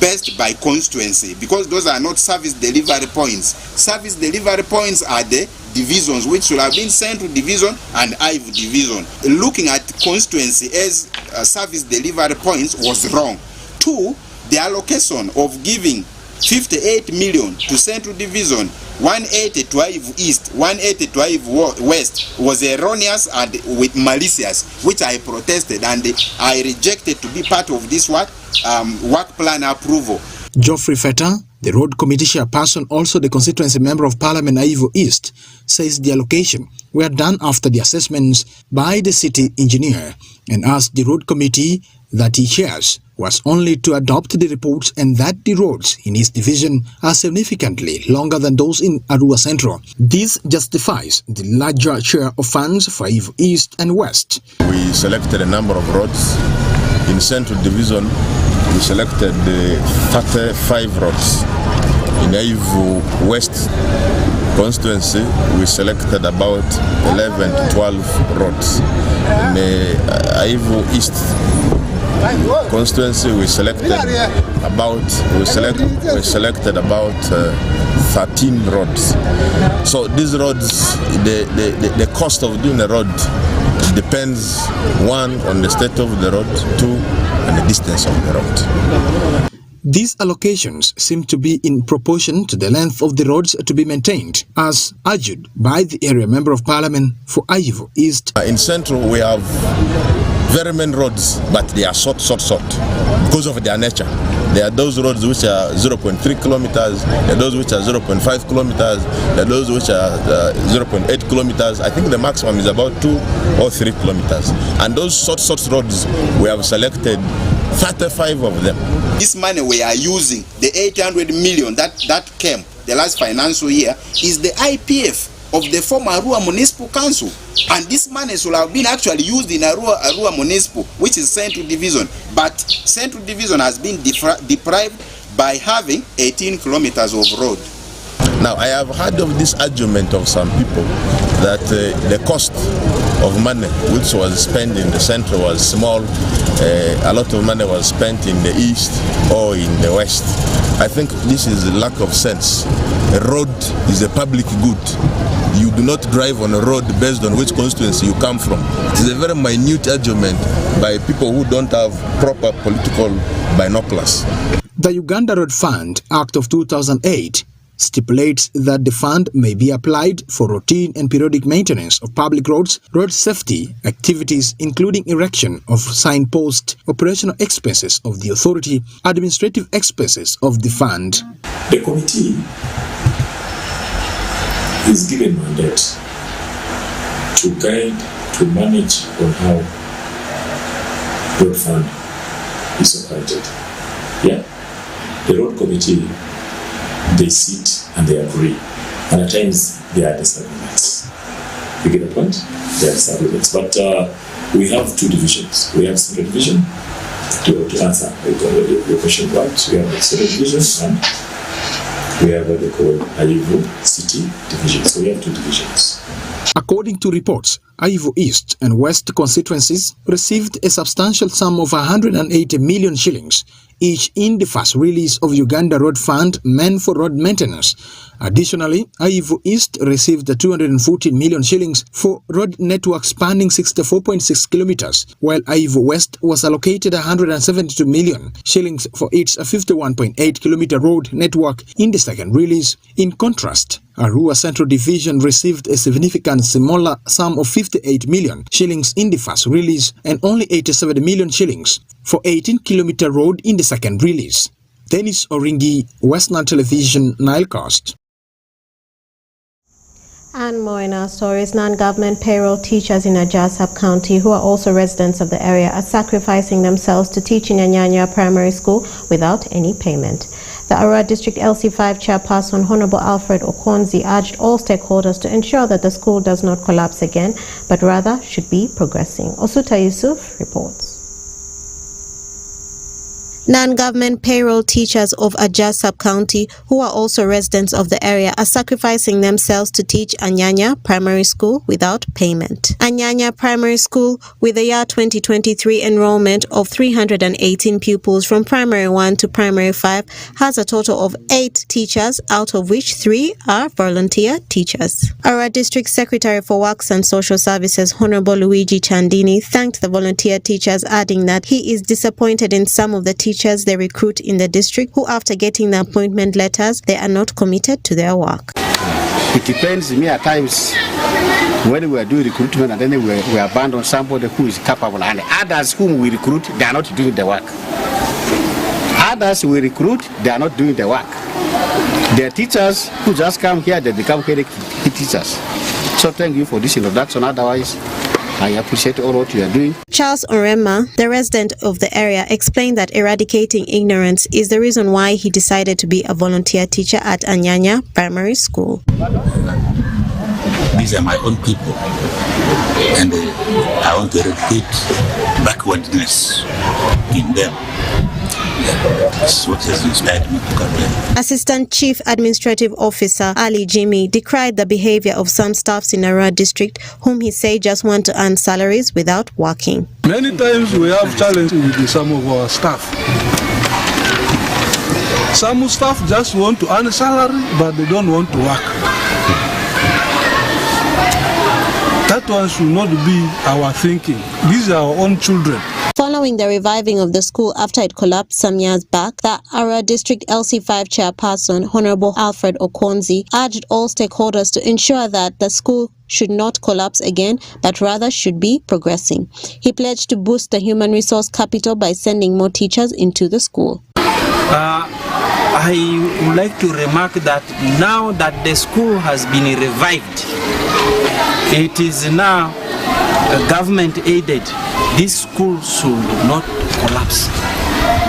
based by constituency, because those are not service delivery points. Service delivery points are the divisions which should have been Central Division and Aivu Division. Looking at constituency as service delivery points was wrong. 2, the allocation of giving 58 million to Central Division, 180 to Aivu East, 180 to Aivu West was erroneous and with malicious, which I protested, and I rejected to be part of this work plan approval. Geoffrey Feta, the road committee chairperson, also the constituency member of Parliament Aivu East, says the allocation were done after the assessments by the city engineer, and asked the road committee that he chairs was only to adopt the reports, and that the roads in his division are significantly longer than those in Arua Central. This justifies the larger share of funds for Aivu East and West. We selected a number of roads. In Central Division, we selected 35 roads. In Aivu West constituency, we selected about 11 to 12 roads. In Aivu East constituency, we selected about 13 roads. So these roads, the cost of doing a road depends, 1, on the state of the road, 2, on the distance of the road. These allocations seem to be in proportion to the length of the roads to be maintained, as argued by the area member of parliament for Aivu East. In Central, we have very many roads, but they are short because of their nature. There are those roads which are 0.3 kilometers, there are those which are 0.5 kilometers, there are those which are 0.8 kilometers. I think the maximum is about 2 or 3 kilometers. And those short roads, we have selected 35 of them. This money we are using, the 800 million that came the last financial year, is the IPF of the former Arua Municipal Council. And this money should have been actually used in Arua Municipal, which is Central Division. But Central Division has been deprived by having 18 kilometers of road. Now, I have heard of this argument of some people that the cost of money which was spent in the center was small. A lot of money was spent in the east or in the west. I think this is a lack of sense. A road is a public good. You do not drive on a road based on which constituency you come from. It is a very minute argument by people who don't have proper political binoculars. The Uganda Road Fund Act of 2008 stipulates that the fund may be applied for routine and periodic maintenance of public roads, road safety activities including erection of signposts, operational expenses of the authority, administrative expenses of the fund. The committee is given mandate to guide, to manage on how road fund is operated. Yeah, the road committee, they sit and they agree, and at times there are disagreements. You get the point? There are disagreements, but we have two divisions. We have Central Division to answer the question one. We have the Central Division and we have what they call Ayivu City Division. So we have two divisions. According to reports, Ayivu East and West constituencies received a substantial sum of 180 million shillings each in the first release of Uganda Road Fund meant for road maintenance. Additionally, Ayivu East received 214 million shillings for road network spanning 64.6 kilometers, while Ayivu West was allocated 172 million shillings for its 51.8 kilometer road network in the second release. In contrast, Arua Central Division received a significant smaller sum of 58 million shillings in the first release and only 87 million shillings for 18-kilometer road in the second release. Dennis Oringi, WestNile Television, Nilecast. And more in our stories, non-government payroll teachers in Ajah sub-county who are also residents of the area are sacrificing themselves to teach in Anyanya Primary School without any payment. The Arua District LC5 chairperson, Honorable Alfred Okonzi, urged all stakeholders to ensure that the school does not collapse again, but rather should be progressing. Osuta Yusuf reports. Non-government payroll teachers of Ajah sub-county who are also residents of the area are sacrificing themselves to teach Anyanya Primary School without payment. Anyanya Primary School, with a year 2023 enrollment of 318 pupils from Primary 1 to Primary 5, has a total of 8 teachers, out of which 3 are volunteer teachers. Our District Secretary for Works and Social Services, Honorable Luigi Chandini, thanked the volunteer teachers, adding that he is disappointed in some of the teachers they recruit in the district who, after getting the appointment letters, they are not committed to their work. It depends. Me at times when we are doing recruitment and then we abandon somebody who is capable, and others whom we recruit, they are not doing the work. Others we recruit, they are not doing the work. There are teachers who just come here, they become very teachers. So thank you for this introduction. Otherwise, I appreciate all what you are doing. Charles Orema, the resident of the area, explained that eradicating ignorance is the reason why he decided to be a volunteer teacher at Anyanya Primary School. These are my own people, and I want to eradicate backwardness in them. That's what has inspired me to come here. Assistant Chief Administrative Officer Ali Jimmy decried the behavior of some staffs in Arua district whom he said just want to earn salaries without working. Many times we have challenges with some of our staff. Some staff just want to earn a salary, but they don't want to work. That one should not be our thinking. These are our own children. Following the reviving of the school after it collapsed some years back, the Arua District LC5 chairperson, Honorable Alfred Okonzi, urged all stakeholders to ensure that the school should not collapse again, but rather should be progressing. He pledged to boost the human resource capital by sending more teachers into the school. I would like to remark that now that the school has been revived, it is now government aided. This school should not collapse.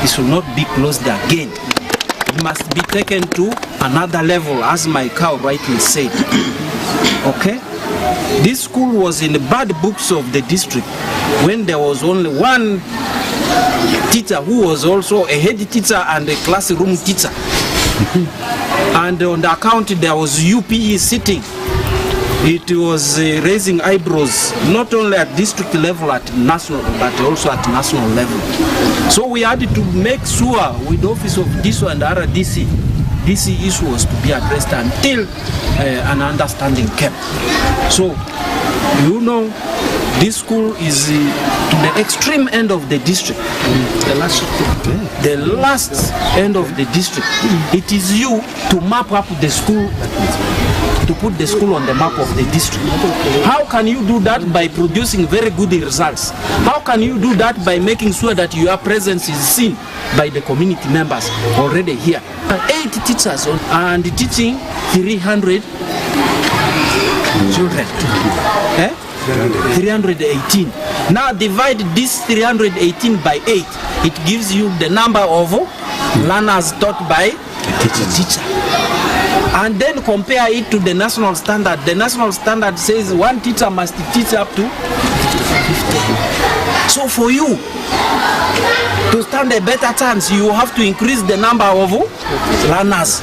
It should not be closed again. It must be taken to another level, as my cow rightly said. Okay? This school was in the bad books of the district when there was only one teacher who was also a head teacher and a classroom teacher. And on the account there was UPE sitting. It was raising eyebrows, not only at district level, at national, but also at national level. So we had to make sure with the office of DSO and RDC, this issue was to be addressed until an understanding came. So, you know, this school is to the extreme end of the district, the last end of the district. It is you to map up the school, to put the school on the map of the district. How can you do that? By producing very good results. How can you do that? By making sure that your presence is seen by the community members already here. 8 teachers and teaching 300 children. 318. Now divide this 318 by 8. It gives you the number of learners taught by the teacher. And then compare it to the national standard. The national standard says one teacher must teach up to 50. So for you to stand a better chance, you have to increase the number of learners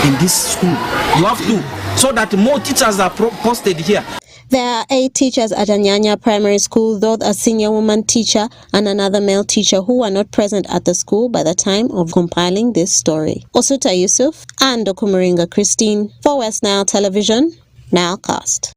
in this school. You have to, so that more teachers are posted here. There are 8 teachers at Anyanya Primary School, though a senior woman teacher and another male teacher who were not present at the school by the time of compiling this story. Osuta Yusuf and Okumuringa Christine for WestNile Television, Nilecast.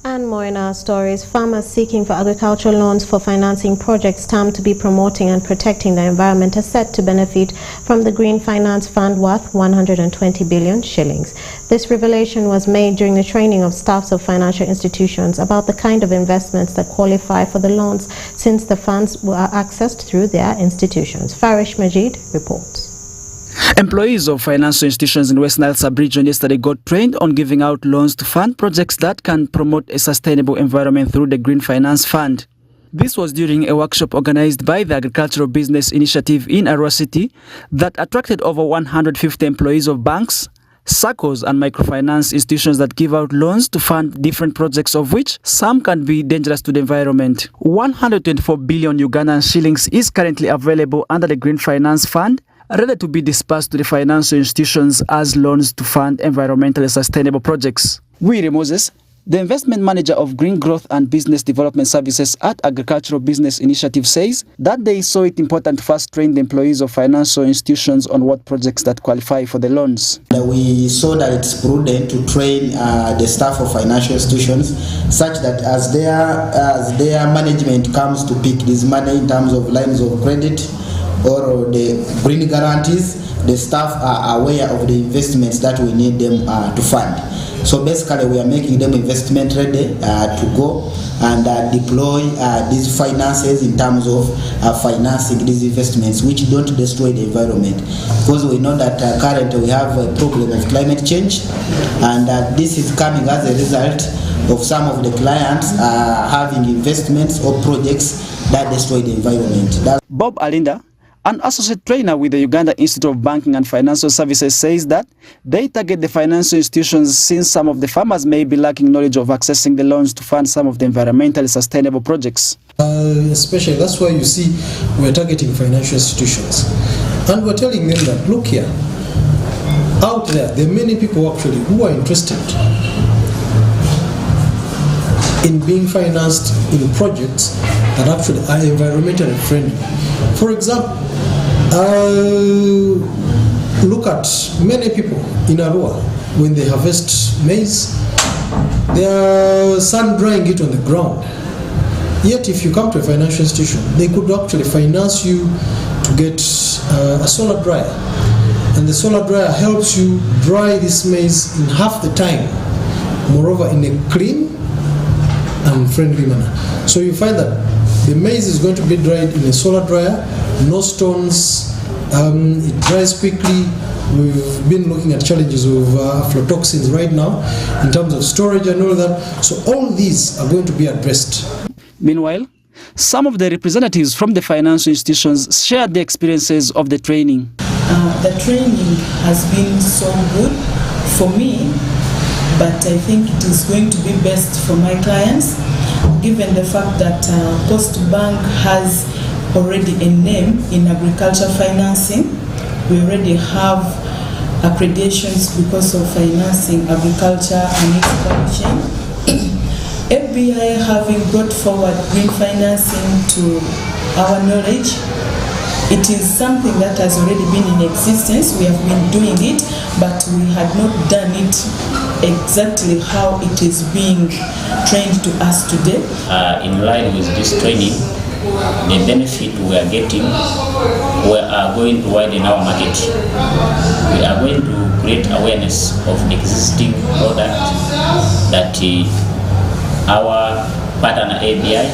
And more in our stories, farmers seeking for agricultural loans for financing projects termed to be promoting and protecting the environment are set to benefit from the Green Finance Fund worth 120 billion shillings. This revelation was made during the training of staffs of financial institutions about the kind of investments that qualify for the loans, since the funds were accessed through their institutions. Farish Majid reports. Employees of financial institutions in West Nile sub-region yesterday got trained on giving out loans to fund projects that can promote a sustainable environment through the Green Finance Fund. This was during a workshop organized by the Agricultural Business Initiative in Arua City that attracted over 150 employees of banks, SACCOs and microfinance institutions that give out loans to fund different projects, of which some can be dangerous to the environment. 124 billion Ugandan shillings is currently available under the Green Finance Fund, ready to be dispersed to the financial institutions as loans to fund environmentally sustainable projects. Wiri Moses, the investment manager of Green Growth and Business Development Services at Agricultural Business Initiative, says that they saw it important to first train the employees of financial institutions on what projects that qualify for the loans. We saw that it's prudent to train the staff of financial institutions such that as their management comes to pick this money in terms of lines of credit or the green guarantees, the staff are aware of the investments that we need them to fund. So basically we are making them investment ready to go and deploy these finances in terms of financing these investments which don't destroy the environment, because we know that currently we have a problem of climate change, and this is coming as a result of some of the clients having investments or projects that destroy the environment. Bob Alinda, an associate trainer with the Uganda Institute of Banking and Financial Services, says that they target the financial institutions since some of the farmers may be lacking knowledge of accessing the loans to fund some of the environmentally sustainable projects. Especially, that's why you see we're targeting financial institutions. And we're telling them that, look here, out there are many people actually who are interested in being financed in projects that actually are environmentally friendly. For example, look at many people in Arua, when they harvest maize, they are sun drying it on the ground. Yet if you come to a financial institution, they could actually finance you to get a solar dryer. And the solar dryer helps you dry this maize in half the time, moreover in a clean and friendly manner. So you find that the maize is going to be dried in a solar dryer, no stones, it dries quickly. We've been looking at challenges of aflatoxins right now in terms of storage and all that. So all these are going to be addressed. Meanwhile, some of the representatives from the financial institutions shared the experiences of the training. The training has been so good for me but I think it is going to be best for my clients, given the fact that Post Bank has already a name in agriculture financing. We already have accreditations because of financing agriculture and its value chain. FBI having brought forward green financing to our knowledge, it is something that has already been in existence. We have been doing it, but we had not done it exactly how it is being trained to us today. In line with this training, the benefit we are getting, we are going to widen our market. We are going to create awareness of existing product that our partner ABI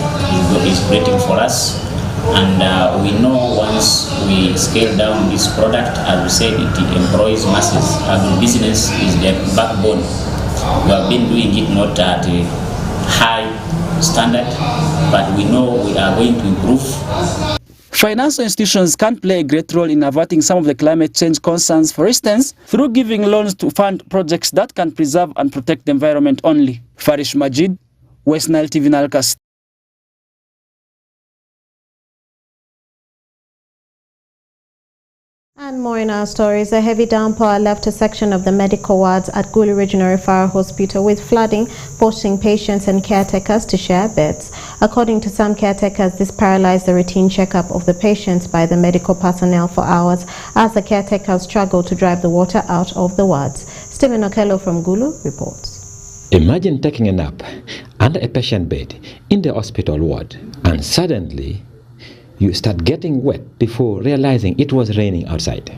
is creating for us. And we know once we scale down this product, as we said, it employs masses. Agribusiness is the backbone. We have been doing it not at a high standard, but we know we are going to improve. Financial institutions can play a great role in averting some of the climate change concerns, for instance, through giving loans to fund projects that can preserve and protect the environment only. Farish Majid, WestNile TV Nalcast. And more in our stories. A heavy downpour left a section of the medical wards at Gulu Regional Referral Hospital with flooding, forcing patients and caretakers to share beds. According to some caretakers, this paralyzed the routine checkup of the patients by the medical personnel for hours as the caretakers struggled to drive the water out of the wards. Stephen Okello from Gulu reports. Imagine taking a nap under a patient bed in the hospital ward, and suddenly you start getting wet before realizing it was raining outside.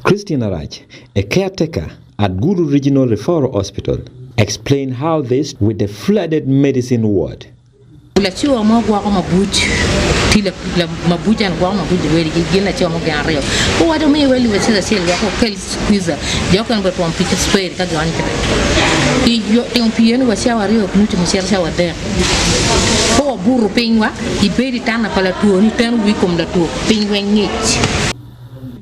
Christina Raj, a caretaker at Gulu Regional Referral Hospital, explained how this with the flooded medicine ward. The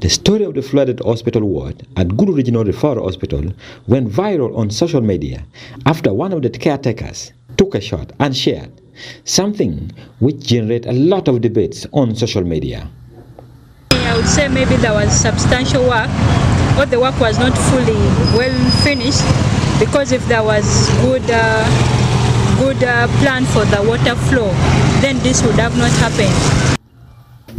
story of the flooded hospital ward at Gulu Regional Referral Hospital went viral on social media after one of the caretakers took a shot and shared, something which generated a lot of debates on social media. I would say maybe there was substantial work, or the work was not fully well finished, because if there was good plan for the water flow, then this would have not happened.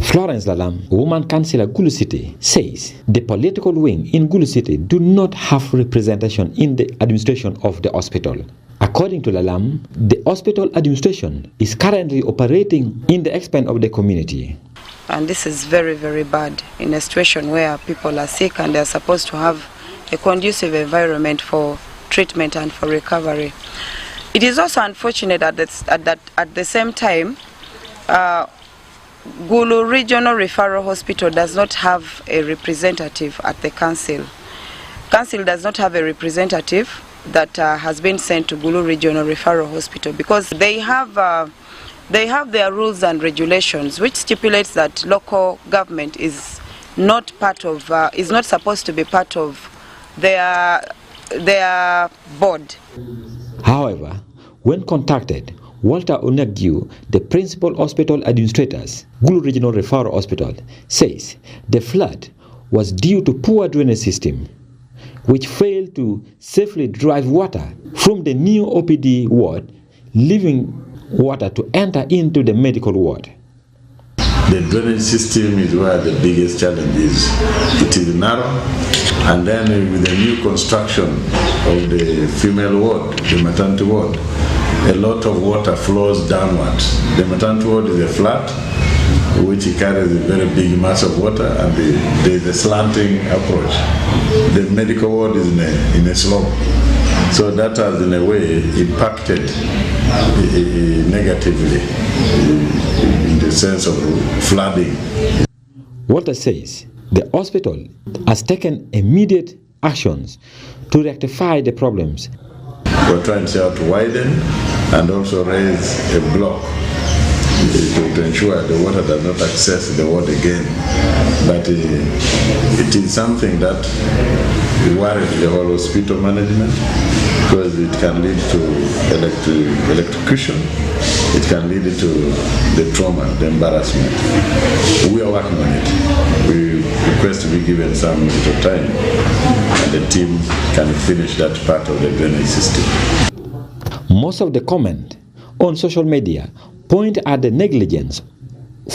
Florence Lalam, woman councillor Gulu City, says the political wing in Gulu City do not have representation in the administration of the hospital. According to Lalam, the hospital administration is currently operating in the expense of the community. And this is very, very bad in a situation where people are sick and they are supposed to have a conducive environment for treatment and for recovery. It is also unfortunate at the same time, Gulu Regional Referral Hospital does not have a representative at the council. Council does not have a representative that has been sent to Gulu Regional Referral Hospital, because they have their rules and regulations which stipulates that local government is not part of is not supposed to be part of their board. However, when contacted, Walter Onagyu, the principal hospital administrators, Gulu Regional Referral Hospital, says the flood was due to poor drainage system, which failed to safely drive water from the new OPD ward, leaving water to enter into the medical ward. The drainage system is where the biggest challenge is. It is narrow, and then with the new construction of the female ward, the maternity ward, a lot of water flows downwards. The maternity ward is a flat, which carries a very big mass of water, and there is a slanting approach. The medical ward is in a slope. So that has in a way impacted negatively in the sense of flooding. Walter says the hospital has taken immediate actions to rectify the problems. We're trying to widen and also raise a block to ensure the water does not access the ward again. But it is something that worries the whole hospital management, because it can lead to electrocution, it can lead to the trauma, the embarrassment. We are working on it. We request to be given some little time, and the team can finish that part of the drainage system. Most of the comment on social media point at the negligence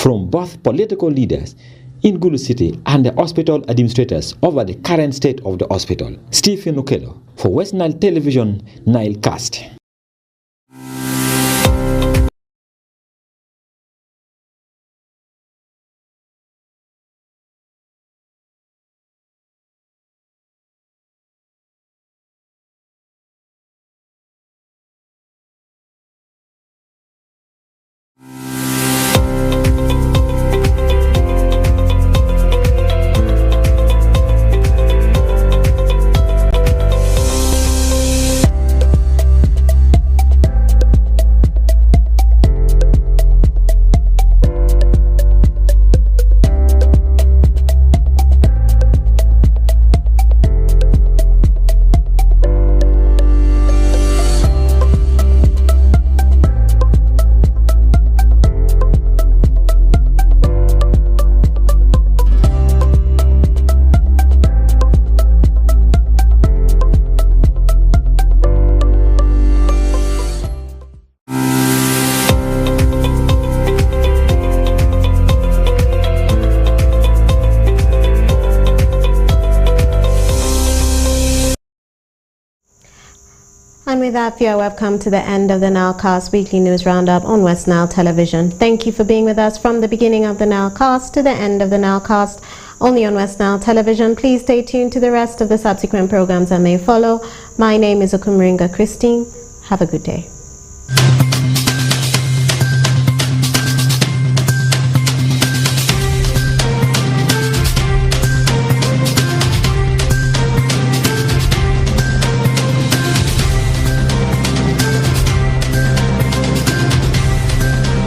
from both political leaders in Gulu City and the hospital administrators over the current state of the hospital. Stephen Ukelo for WestNile Television, Nile Cast. And with that, you are welcome to the end of the NILEcast Weekly News Roundup on WestNile Television. Thank you for being with us from the beginning of the NILEcast to the end of the NILEcast, only on WestNile Television. Please stay tuned to the rest of the subsequent programs that may follow. My name is Okumringa Christine. Have a good day.